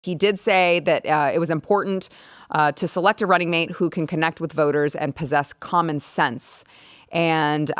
He did say that it was important to select a running mate who can connect with voters and possess common sense. And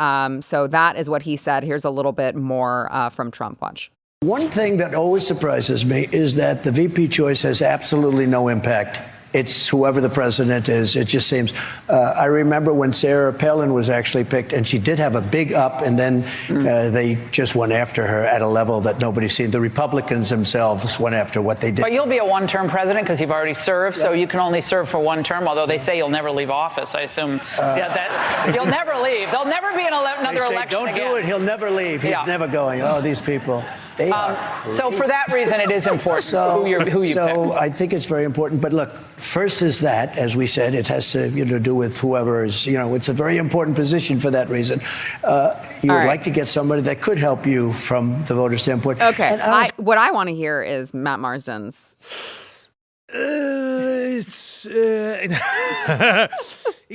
so that is what he said. Here's a little bit more from Trump. Watch. One thing that always surprises me is that the VP choice has absolutely no impact. It's whoever the president is. It just seems. I remember when Sarah Palin was actually picked, and she did have a big up, and then they just went after her at a level that nobody's seen. The Republicans themselves went after what they did. But you'll be a one-term president because you've already served, so you can only serve for one term, although they say you'll never leave office. I assume that you'll never leave. There'll never be another election Don't again. do it. He'll never leave. He's never going. Oh, these people. So for that reason, it is important who you pick. So I think it's very important. But look, first is that, as we said, it has to do with whoever is, it's a very important position for that reason. You would like to get somebody that could help you from the voter standpoint. Okay. What I want to hear is Matt Marsden's. He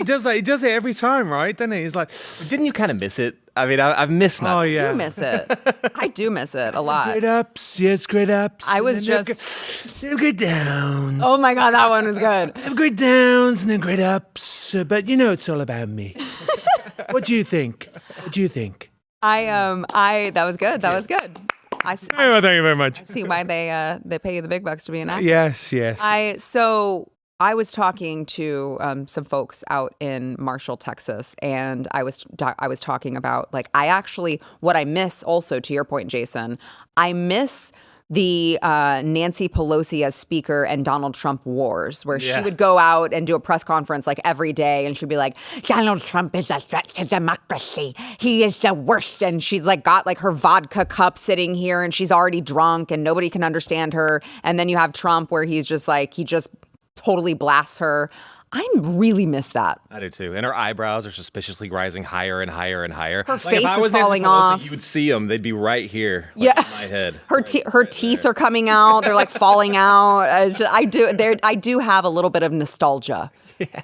does it every time, right? Doesn't he? He's like, didn't you kind of miss it? I mean, I've missed that. Oh yeah, I do miss it. I do miss it a lot. Great ups, yes, great ups. I was just great downs. Oh my God, that one was good. Have great downs and then great ups, but it's all about me. What do you think? That was good. That was good. Thank you very much. I see why they pay you the big bucks to be an actor. Yes. I was talking to some folks out in Marshall, Texas, and I was talking about what I miss also, to your point, Jason. I miss the Nancy Pelosi as speaker and Donald Trump wars, where she would go out and do a press conference like every day, and she'd be like, Donald Trump is a threat to democracy. He is the worst. And she's got her vodka cup sitting here, and she's already drunk, and nobody can understand her. And then you have Trump, where he's just he just totally blasts her. I really miss that. I do too. And her eyebrows are suspiciously rising higher and higher and higher. Her face is falling off. You would see them. They'd be right here. In my head. Her teeth are coming out. They're falling out. I do have a little bit of nostalgia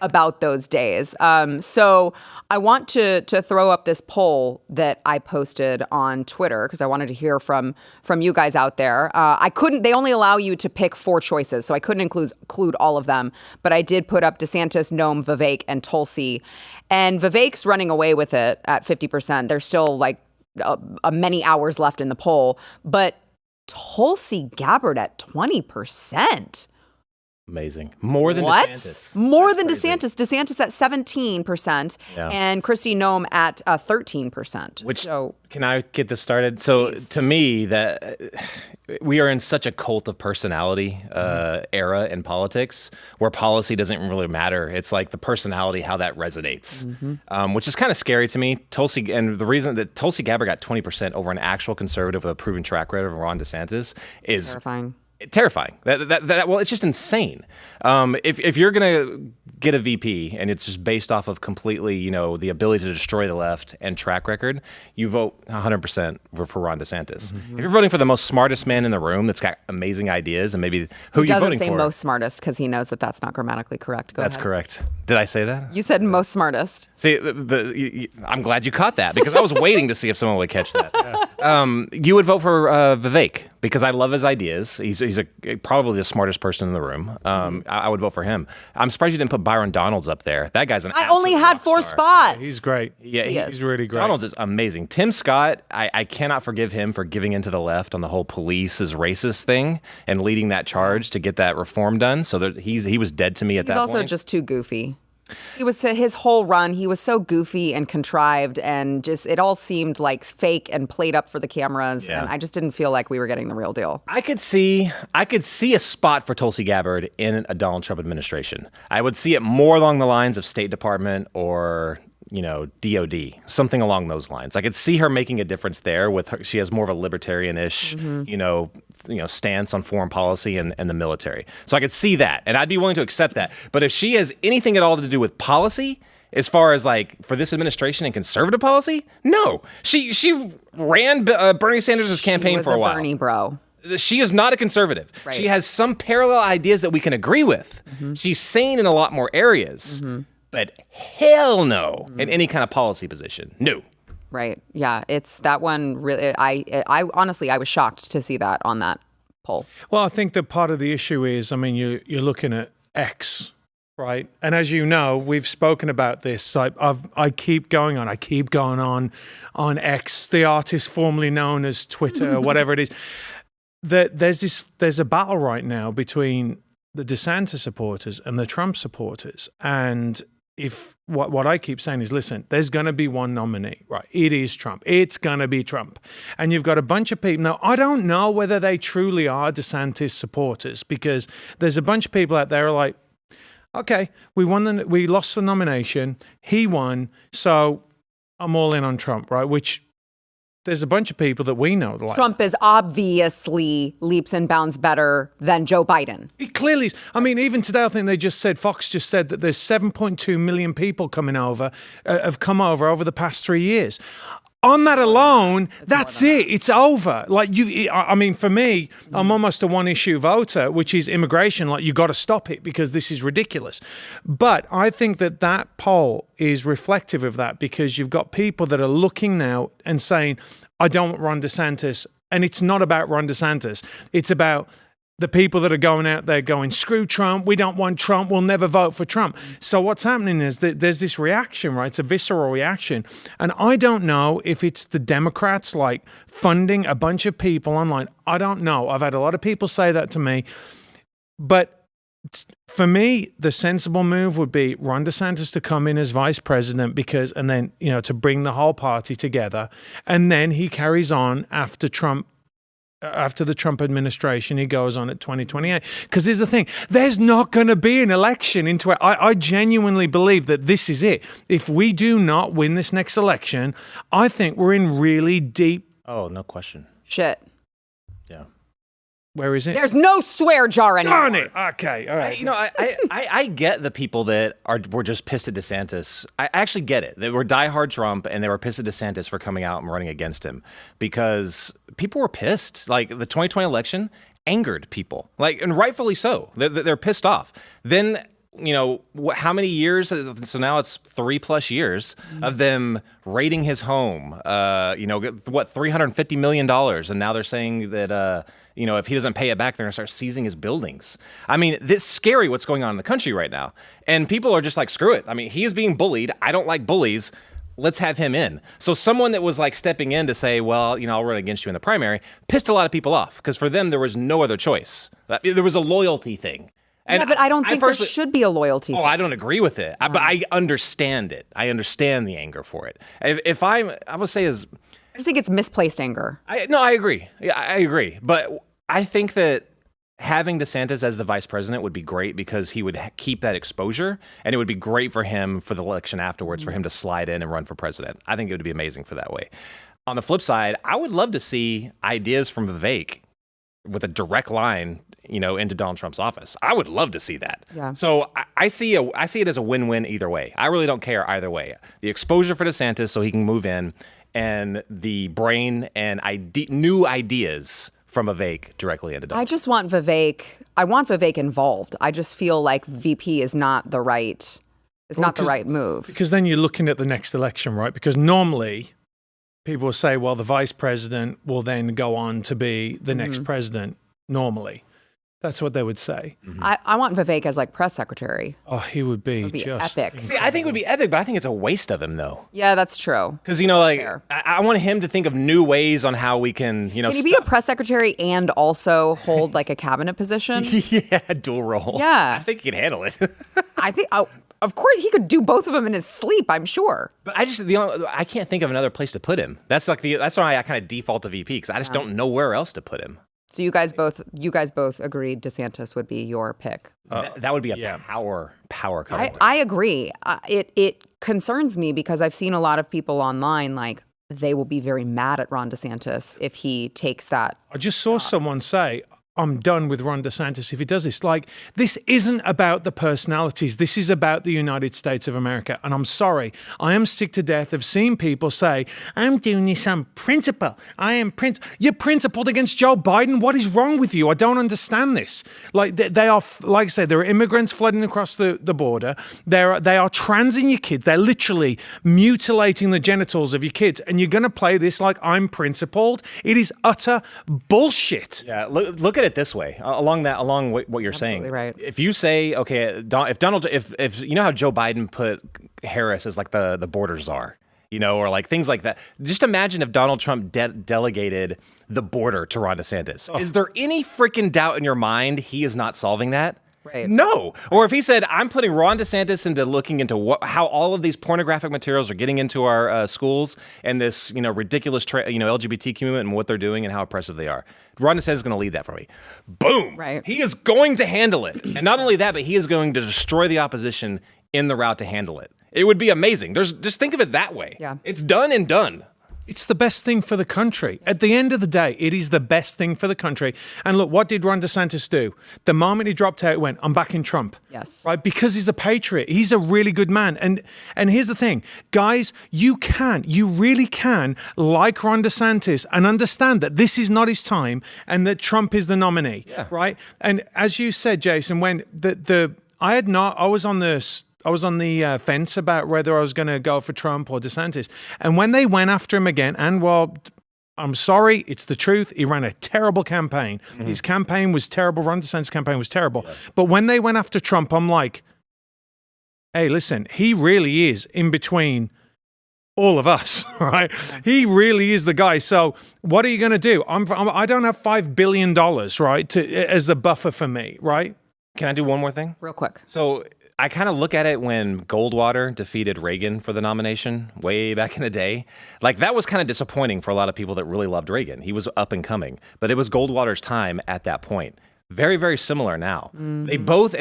about those days. So I want to throw up this poll that I posted on Twitter because I wanted to hear from you guys out there. They only allow you to pick 4 choices, so I couldn't include all of them. But I did put up DeSantis, Noem, Vivek, and Tulsi. And Vivek's running away with it at 50%. There's still many hours left in the poll. But Tulsi Gabbard at 20%. Amazing. More than what? DeSantis. More than DeSantis. DeSantis at 17% and Kristi Noem at 13%. Can I get this started? So please. To me, that we are in such a cult of personality era in politics where policy doesn't really matter. It's like the personality, how that resonates, which is kind of scary to me. And the reason that Tulsi Gabbard got 20% over an actual conservative with a proven track record of Ron DeSantis is terrifying. Terrifying. Well, it's just insane. If you're gonna get a VP and it's just based off of completely, the ability to destroy the left and track record, you vote 100% for Ron DeSantis. If you're voting for the most smartest man in the room that's got amazing ideas and maybe who you're voting for. He doesn't say most smartest because he knows that that's not grammatically correct. Go ahead. That's correct. Did I say that? You said most smartest. See, I'm glad you caught that because I was waiting to see if someone would catch that. You would vote for Vivek because I love his ideas. He's probably the smartest person in the room. I would vote for him. I'm surprised you didn't put Byron Donalds up there. That guy's an I only had 4 spots. He's great. Yeah, he's really great. Donalds is amazing. Tim Scott, I cannot forgive him for giving into the left on the whole police is racist thing and leading that charge to get that reform done. So that he was dead to me at that point. He's also just too goofy. He was his whole run. He was so goofy and contrived, and just it all seemed like fake and played up for the cameras. And I just didn't feel like we were getting the real deal. I could see a spot for Tulsi Gabbard in a Donald Trump administration. I would see it more along the lines of State Department or DOD, something along those lines. I could see her making a difference there. With her, she has more of a libertarian-ish, stance on foreign policy and the military. So I could see that, and I'd be willing to accept that. But if she has anything at all to do with policy, as far as for this administration and conservative policy, no. She ran Bernie Sanders' campaign for a while. Bernie bro. She is not a conservative. Right. She has some parallel ideas that we can agree with. She's sane in a lot more areas. But hell no in any kind of policy position. No. Right. Yeah. It's that one really. I honestly, I was shocked to see that on that poll. poll? Well, I think that part of the issue is, I mean, you're looking at X, right? And as you know, we've spoken about this. I keep going on X, the artist formerly known as Twitter, or whatever it is. There's a battle right now between the DeSantis supporters and the Trump supporters. And if what I keep saying is, listen, there's going to be one nominee, right? It is Trump. It's going to be Trump. And you've got a bunch of people. Now, I don't know whether they truly are DeSantis supporters, because there's a bunch of people out there who are like, okay, we lost the nomination. He won. So I'm all in on Trump, right? Which there's a bunch of people that we know. Like, Trump is obviously leaps and bounds better than Joe Biden. It clearly is. I mean, even today, I think Fox just said that there's 7.2 million people have come over the past 3 years. On that alone, that's it. It's over. Like I mean, for me, I'm almost a one-issue voter, which is immigration. Like, you got to stop it because this is ridiculous. But I think that poll is reflective of that, because you've got people that are looking now and saying, I don't want Ron DeSantis. And it's not about Ron DeSantis. It's about the people that are going out there going, screw Trump, we don't want Trump, we'll never vote for Trump. So what's happening is that there's this reaction, right? It's a visceral reaction. And I don't know if it's the Democrats like funding a bunch of people online. I don't know. I've had a lot of people say that to me. But for me, the sensible move would be Ron DeSantis to come in as vice president, and then, to bring the whole party together. And then he carries on after the Trump administration, he goes on at 2028. Because here's the thing, there's not going to be an election into it. I genuinely believe that this is it. If we do not win this next election, I think we're in really deep... Oh, no question. Shit. Yeah. Where is it? There's no swear jar anymore. Darn it. Okay, all right. I get the people that were just pissed at DeSantis. I actually get it. They were diehard Trump, and they were pissed at DeSantis for coming out and running against him, because people were pissed. Like, the 2020 election angered people, and rightfully so. They're pissed off. Then, how many years? So now it's 3+ years of them raiding his home. $350 million, and now they're saying that if he doesn't pay it back, they're gonna start seizing his buildings. I mean, this is scary what's going on in the country right now, and people are just like, screw it. I mean, he is being bullied. I don't like bullies. Let's have him in. So someone that was like stepping in to say, well, I'll run against you in the primary, pissed a lot of people off, because for them there was no other choice. There was a loyalty thing. And yeah, but I don't think there should be a loyalty thing. I don't agree with it. But I understand it. I understand the anger for it. I would say is... I just think it's misplaced anger. I agree. Yeah, I agree. But I think that having DeSantis as the vice president would be great, because he would keep that exposure, and it would be great for him for the election afterwards, for him to slide in and run for president. I think it would be amazing for that way. On the flip side, I would love to see ideas from Vivek with a direct line, into Donald Trump's office. I would love to see that. Yeah. So I see it as a win-win either way. I really don't care either way. The exposure for DeSantis so he can move in, and the brain and new ideas from Vivek directly into Donald. I just want Vivek. I want Vivek involved. I just feel like VP is not the right. It's not the right move. Because then you're looking at the next election, right? Because normally people will say, well, the vice president will then go on to be the next president. Normally, that's what they would say. Mm-hmm. I want Vivek as like press secretary. Oh, he would be just epic. Incredible. See, I think it would be epic, but I think it's a waste of him, though. Yeah, that's true. Because I want him to think of new ways on how we can, Can he be a press secretary and also hold like a cabinet position? Yeah, dual role. Yeah, I think he can handle it. I think. Of course, he could do both of them in his sleep, I'm sure. But I can't think of another place to put him. That's why I kind of default to VP, because I just don't know where else to put him. So you guys both agreed DeSantis would be your pick. That would be a power couple. I agree. It concerns me, because I've seen a lot of people online like they will be very mad at Ron DeSantis if he takes that. I just saw someone say, I'm done with Ron DeSantis if he does this. Like, this isn't about the personalities. This is about the United States of America. And I'm sorry, I am sick to death of seeing people say, I'm doing this on principle. You're principled against Joe Biden? What is wrong with you? I don't understand this. Like, they are, like I said, there are immigrants flooding across the border. They are transing your kids. They're literally mutilating the genitals of your kids. And you're going to play this like I'm principled? It is utter bullshit. Yeah, look at it this way, along what you're saying. Absolutely right. If you say, okay, if you know how Joe Biden put Harris as like the border czar, or like things like that. Just imagine if Donald Trump delegated the border to Ron DeSantis. Oh. Is there any freaking doubt in your mind he is not solving that? Right. No. Or if he said, I'm putting Ron DeSantis into looking into how all of these pornographic materials are getting into our schools and this, ridiculous, LGBTQ movement and what they're doing and how oppressive they are. Ron DeSantis is going to lead that for me. Boom. Right. He is going to handle it. And not only that, but he is going to destroy the opposition in the route to handle it. It would be amazing. Just think of it that way. Yeah. It's done and done. It's the best thing for the country. At the end of the day, it is the best thing for the country. And look, what did Ron DeSantis do? The moment he dropped out, he went, I'm backing Trump. Yes. Right? Because he's a patriot. He's a really good man. And here's the thing, guys, you really can like Ron DeSantis and understand that this is not his time and that Trump is the nominee. Yeah. Right? And as you said, Jason, when I was on the fence about whether I was going to go for Trump or DeSantis. And when they went after him again, and well, I'm sorry, it's the truth. He ran a terrible campaign. Mm-hmm. His campaign was terrible. Ron DeSantis' campaign was terrible. Yeah. But when they went after Trump, I'm like, hey, listen, he really is in between all of us, right? He really is the guy. So what are you going to do? I don't have $5 billion, right, as a buffer for me, right? Can I do one more thing? Real quick. So I kind of look at it when Goldwater defeated Reagan for the nomination way back in the day. Like, that was kind of disappointing for a lot of people that really loved Reagan. He was up and coming, but it was Goldwater's time at that point. Very, very similar now. Mm-hmm.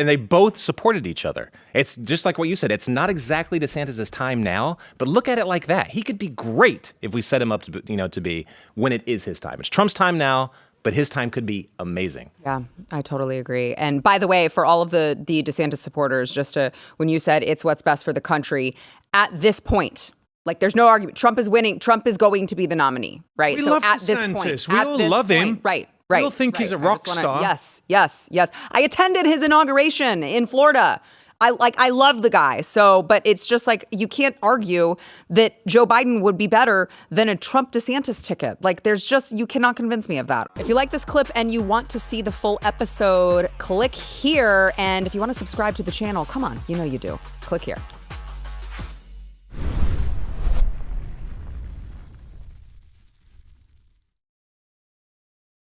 They both supported each other. It's just like what you said. It's not exactly DeSantis' time now, but look at it like that. He could be great if we set him up to be when it is his time. It's Trump's time now, but his time could be amazing. Yeah, I totally agree. And by the way, for all of the DeSantis supporters, when you said it's what's best for the country, at this point, like, there's no argument. Trump is winning. Trump is going to be the nominee, right? We so love at DeSantis. This point, we all love him. Right. We all think he's a rock star. Yes. I attended his inauguration in Florida. I love the guy. So, but it's just like, you can't argue that Joe Biden would be better than a Trump DeSantis ticket. Like, you cannot convince me of that. If you like this clip and you want to see the full episode, click here. And if you want to subscribe to the channel, come on, you know you do. Click here.